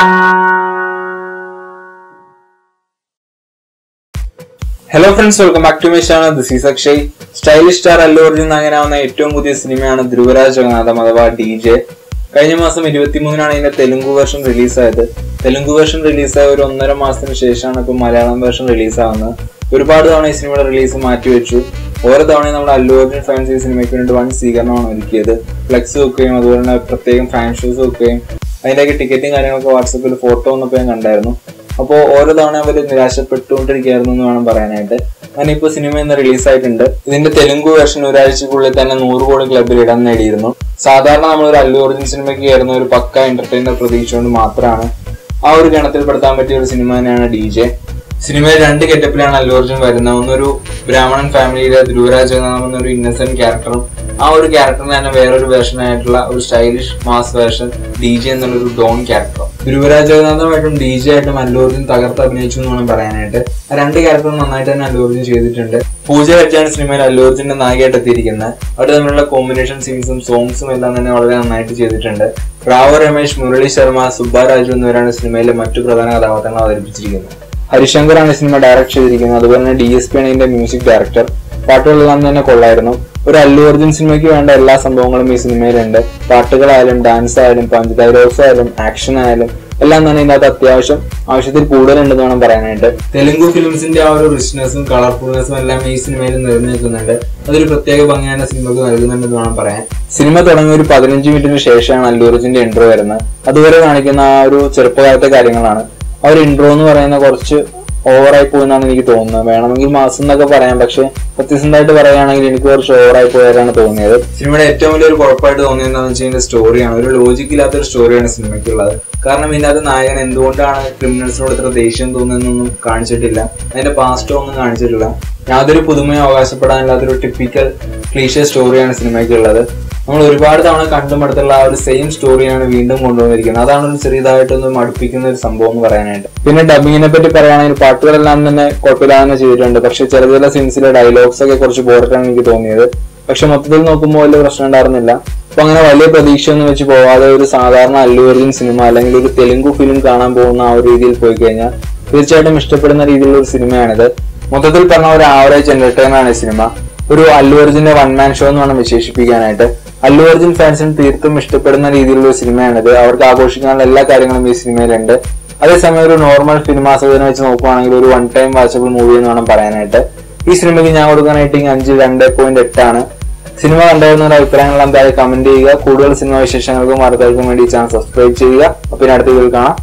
Hello friends, welcome back to my channel. This is Akshay. Stylish star Allu Arjun നായകനാവുന്ന ഏറ്റവും പുതിയ സിനിമയാണ് ധ്രുവരാജ് ജഗന്നാഥം അഥവാ DJ. കഴിഞ്ഞ മാസം 23-നാണ് ഇതിന്റെ തെലുങ്ക് വേർഷൻ റിലീസായത്. തെലുങ്ക് വേർഷൻ റിലീസായ ഒരു 1.5 മാസത്തിന് ശേഷമാണ് ഇപ്പോൾ മലയാളം വേർഷൻ റിലീസാവുന്നത്. ഒരുപാട് തവണ ഈ സിനിമയുടെ റിലീസ് മാറ്റിവെച്ചു. ഓരോ തവണയും നമ്മുടെ അല്ലു അർജുൻ ഫാൻസ് ഈ സിനിമയ്ക്ക് വേണ്ടി വൻ സ്വീകരണമാണ് ഒരുക്കിയത്. ഫ്ലെക്സ് വെക്കുകയും അതുപോലെ തന്നെ പ്രത്യേകം ഫാൻ ഷോസ് വെക്കുകയും അതിൻ്റെയൊക്കെ ടിക്കറ്റും കാര്യങ്ങളൊക്കെ വാട്സപ്പിൽ ഫോട്ടോ വന്നപ്പോൾ ഞാൻ കണ്ടായിരുന്നു. അപ്പോൾ ഓരോ തവണ അവർ നിരാശപ്പെട്ടുകൊണ്ടിരിക്കുകയായിരുന്നു എന്ന് വേണം പറയാനായിട്ട്. അങ്ങനെ ഇപ്പോൾ സിനിമ ഇന്ന് റിലീസായിട്ടുണ്ട്. ഇതിന്റെ തെലുങ്ക് വേർഷൻ ഒരാഴ്ചക്കുള്ളിൽ തന്നെ 100 കോടി ക്ലബിൽ ഇടം നേടിയിരുന്നു. സാധാരണ നമ്മളൊരു അല്ലു അർജുൻ സിനിമയ്ക്ക് കയറുന്ന ഒരു പക്ക എന്റർടൈനർ പ്രതീക്ഷിച്ചുകൊണ്ട് മാത്രമാണ് ആ ഒരു ഗണത്തിൽപ്പെടുത്താൻ പറ്റിയ ഒരു സിനിമ തന്നെയാണ് DJ. സിനിമയിൽ 2 ഗെറ്റപ്പിലാണ് അല്ലു അർജുൻ വരുന്നത്. ഒന്നൊരു ബ്രാഹ്മണൻ ഫാമിലിയിലെ ധ്രുവരാജ് ജഗന്നാഥം എന്നൊരു ഇന്നസെന്റ് ക്യാരക്ടറും ആ ഒരു ക്യാരക്ടറിന് തന്നെ വേറൊരു വേർഷൻ ആയിട്ടുള്ള ഒരു സ്റ്റൈലിഷ് മാസ് വേർഷൻ DJ എന്നുള്ളൊരു ഡോൺ ക്യാരക്ടറും. ധ്രുവരാജ് ജഗന്നാഥമായിട്ടും DJ ആയിട്ടും അല്ലു അർജുൻ തകർത്ത് അഭിനയിച്ചു എന്ന് വേണം പറയാനായിട്ട്. ആ 2 ക്യാരക്ടറും നന്നായിട്ട് തന്നെ അല്ലു അർജുൻ ചെയ്തിട്ടുണ്ട്. പൂജ വെച്ചാണ് സിനിമയിൽ അല്ലു അർജുന്റെ നായികയായിട്ട് എത്തിയിരിക്കുന്നത്. അവർ തമ്മിലുള്ള കോമ്പിനേഷൻ സീൻസും സോങ്സും എല്ലാം തന്നെ വളരെ നന്നായിട്ട് ചെയ്തിട്ടുണ്ട്. റാവു രമേശ്, മുരളി ശർമ്മ, സുബ്ബാരാജു എന്നിവരാണ് സിനിമയിലെ മറ്റു പ്രധാന കഥാപാത്രങ്ങൾ അവതരിപ്പിച്ചിരിക്കുന്നത്. ഹരിശങ്കറാണ് സിനിമ ഡയറക്ട് ചെയ്തിരിക്കുന്നത്. അതുപോലെ തന്നെ DSP ആണ് ഇതിന്റെ മ്യൂസിക് ഡയറക്ടർ. പാട്ടുകളെല്ലാം തന്നെ കൊള്ളായിരുന്നു. ഒരു അല്ലു അർജുൻ സിനിമയ്ക്ക് വേണ്ട എല്ലാ സംഭവങ്ങളും ഈ സിനിമയിലുണ്ട്. പാട്ടുകളായാലും ഡാൻസ് ആയാലും പഞ്ച് ഡയലോഗ്സ് ആയാലും ആക്ഷൻ ആയാലും എല്ലാം തന്നെ ഇതിനകത്ത് ആവശ്യത്തിൽ കൂടുതലുണ്ടെന്ന് വേണം പറയാനായിട്ട്. തെലുങ്ക് ഫിലിംസിന്റെ ആ ഒരു റിച്ച്നെസ്സും കളർഫുൾനെസ്സും എല്ലാം ഈ സിനിമയിൽ നിറഞ്ഞു നിൽക്കുന്നുണ്ട്. അതൊരു പ്രത്യേക ഭംഗിயான സിനിമക്ക് നൽകുന്നുണ്ടെന്ന് വേണം പറയാൻ. സിനിമ തുടങ്ങിയ ഒരു 15 മിനിറ്റിന് ശേഷമാണ് അല്ലു അർജുന്റെ ഇൻട്രോ വരുന്നത്. അതുവരെ കാണിക്കുന്ന ആ ഒരു ചെറുപ്പകാലത്തെ കാര്യങ്ങളാണ്. ആ ഒരു ഇൻട്രോ എന്ന് പറയുന്ന കുറച്ച് ഓവറായി പോയെന്നാണ് എനിക്ക് തോന്നുന്നത്. വേണമെങ്കിൽ മാസം എന്നൊക്കെ പറയാം, പക്ഷെ സത്യസന്ധമായിട്ട് പറയുകയാണെങ്കിൽ എനിക്ക് കുറച്ച് ഓവറായി പോയാലാണ് തോന്നിയത്. സിനിമയുടെ ഏറ്റവും വലിയൊരു കുഴപ്പമായിട്ട് തോന്നിയതെന്ന് വെച്ചാൽ ഇതിന്റെ സ്റ്റോറിയാണ്. ഒരു ലോജിക്ക് ഇല്ലാത്തൊരു സ്റ്റോറിയാണ് സിനിമയ്ക്കുള്ളത്. കാരണം ഇതിനകത്ത് നായകൻ എന്തുകൊണ്ടാണ് ക്രിമിനൽസിനോട് ഇത്ര ദേഷ്യം തോന്നുന്നതെന്നൊന്നും കാണിച്ചിട്ടില്ല. അതിന്റെ പാസ്റ്റോ ഒന്നും കാണിച്ചിട്ടില്ല. യാതൊരു പുതുമയും അവകാശപ്പെടാനില്ലാത്തൊരു ടിപ്പിക്കൽ ക്ലീഷേ സ്റ്റോറിയാണ് സിനിമയ്ക്കുള്ളത്. നമ്മൾ ഒരുപാട് തവണ കണ്ടുമടുത്തുള്ള ആ ഒരു സെയിം സ്റ്റോറിയാണ് വീണ്ടും കൊണ്ടുവന്നിരിക്കുന്നത്. അതാണ് ഒരു ചെറിയതായിട്ടൊന്ന് മടുപ്പിക്കുന്ന ഒരു സംഭവം എന്ന് പറയാനായിട്ട്. പിന്നെ ഡബിങ്ങിനെ പറ്റി പറയുകയാണെങ്കിൽ പാട്ടുകളെല്ലാം തന്നെ കുഴപ്പമില്ലാതെ ചെയ്തിട്ടുണ്ട്. പക്ഷെ ചില സീൻസിലെ ഡയലോഗ്സ് ഒക്കെ കുറച്ച് ബോറായിട്ടാണ് എനിക്ക് തോന്നിയത്. പക്ഷെ മൊത്തത്തിൽ നോക്കുമ്പോൾ വലിയ പ്രശ്നം ഉണ്ടായിരുന്നില്ല. അപ്പൊ അങ്ങനെ വലിയ പ്രതീക്ഷയൊന്നും വെച്ച് പോവാതെ ഒരു സാധാരണ അല്ലു അർജുൻ സിനിമ അല്ലെങ്കിൽ ഒരു തെലുങ്ക് ഫിലിം കാണാൻ പോകുന്ന ആ ഒരു രീതിയിൽ പോയി കഴിഞ്ഞാൽ തീർച്ചയായിട്ടും ഇഷ്ടപ്പെടുന്ന രീതിയിലുള്ള ഒരു സിനിമയാണിത്. മൊത്തത്തിൽ പറഞ്ഞ ഒരു ആവറേജ് എന്റർടൈനർ ആണ് ഈ സിനിമ. ഒരു അല്ലു അർജുന്റെ 1 മാൻ ഷോ എന്ന് വേണം വിശേഷിപ്പിക്കാനായിട്ട്. അല്ലു അർജുൻ ഫാൻസിന് തീർത്തും ഇഷ്ടപ്പെടുന്ന രീതിയിലുള്ള ഒരു സിനിമയാണിത്. അവർക്ക് ആഘോഷിക്കാനുള്ള എല്ലാ കാര്യങ്ങളും ഈ സിനിമയിലുണ്ട്. അതേസമയം ഒരു നോർമൽ ഫിലിം ആസ്വാദനം വെച്ച് നോക്കുകയാണെങ്കിൽ ഒരു 1 ടൈം വാച്ചബിൾ മൂവി എന്ന് വേണം പറയാനായിട്ട്. ഈ സിനിമയ്ക്ക് ഞാൻ കൊടുക്കുന്ന റേറ്റിംഗ് 5 2.8 ആണ്. സിനിമ കണ്ടുവരുന്ന അഭിപ്രായങ്ങൾ എന്തായാലും കമന്റ് ചെയ്യുക. കൂടുതൽ സിനിമ വിശേഷങ്ങൾക്കും വാർത്തകൾക്കും വേണ്ടി ചാനൽ സബ്സ്ക്രൈബ് ചെയ്യുക. അപ്പോൾ അടുത്ത വീഡിയോയിൽ കാണാം.